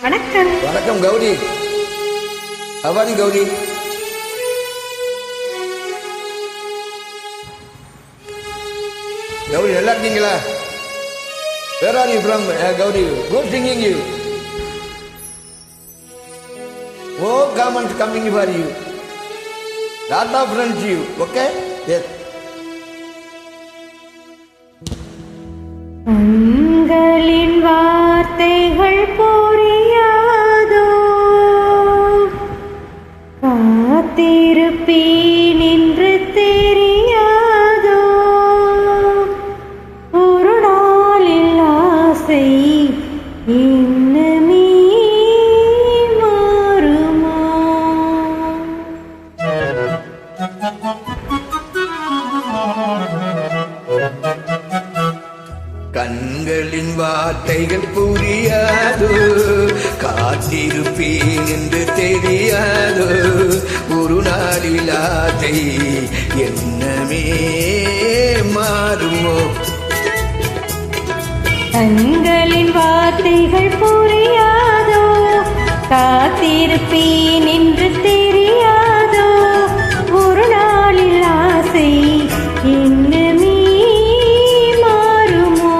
வணக்கம். வணக்கம் கௌரி. அவானி கௌரி. கௌரி நல்லா இருக்கீங்களா? Where are you from, Gauri? Good singing you. Oh, comments coming for you. Lot of friends you. Okay? Yes. உங்களின் வார்த்தைகள் புரியாதோ, காத்திருப்பேன் என்று தெரியாதோ, ஒரு நாளில் ஆசை இன்னமே மாறுமா? கண்களின் வார்த்தைகள் புரியாதோ, காத்திருப்பேன் என்று தெரியாதோ, ஒரு நாளில் ஆசை என்னமே மாறுமோ? கண்களின் வார்த்தைகள் புரியாதோ, காத்திருப்பேன் என்று தெரியாதோ, ஒரு நாளில் ஆசை இன்னமே மாறுமோ?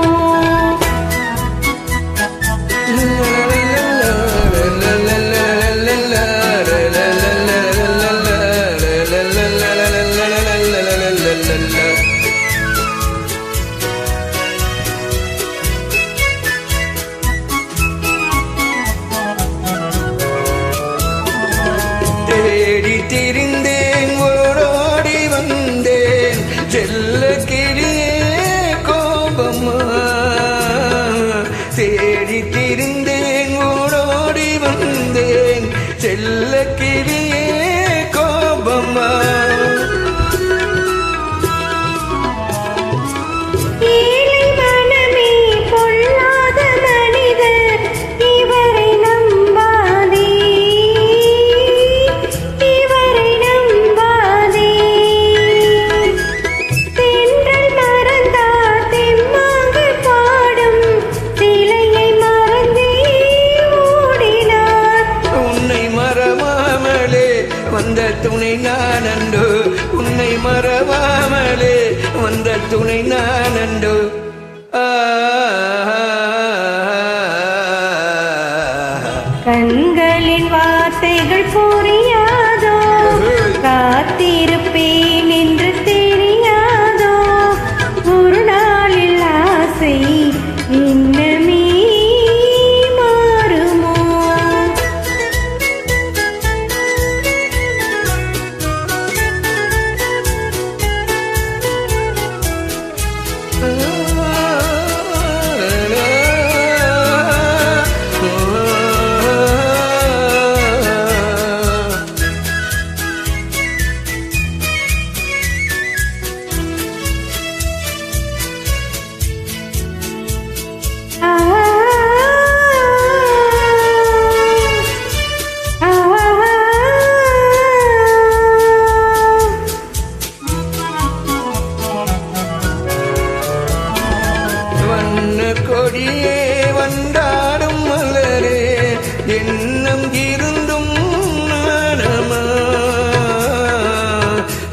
தேடி திரிந்தேன், ஓடோடி வந்தேன், செல்ல கிளியே கோபமா. தேடி திரிந்தேன், ஓடோடி வந்தேன், செல்ல கிளியே கோபமா. ஏழை மனமே பொல்லாத மனிதர், இவரை நம்பாதே, இவரை நம்பாதே. தென்றல் மறந்தார் தெம்மாக பாடும், சிலையை மறந்தே ஓடினார். உன்னை மறவாமலே வந்த துணை நானண்டோ, உன்னை மறவாமலே வந்த துணை நானண்டோ. கண்களின் வார்த்தைகள் புரியாதோ, காத்திருப்பேன் என்று தெரியாதோ, ஒரு நாளில் ஆசை இன்னமே மாறுமோ? ஆ ஆ வண்ண கொடியே வண்டாடும் மலரே, எண்ணம் இருந்தும் நாணமா.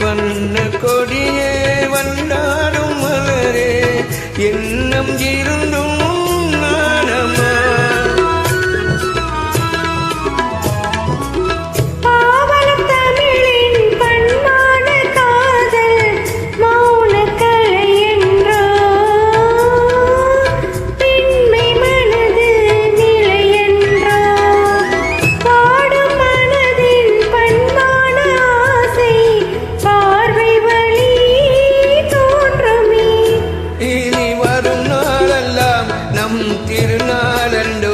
வண்ண கொடியே வண்டாடும் மலரே, எண்ணம் இருந்தும் நாணமா. பாவலம் தமிழின் பண்பான காதல் மௌனக்கலை என்றோ, பெண்மை மனது நிலை என்றோ, பாடும் மனதின் பண்பான ஆசை பார்வை வழி தோன்றுமே. இனி வரும் நாளெல்லாம் நம் திருநாளண்டோ,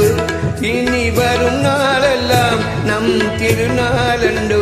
இனி வரும் நாளெல்லாம் நம் திருநாளண்டோ.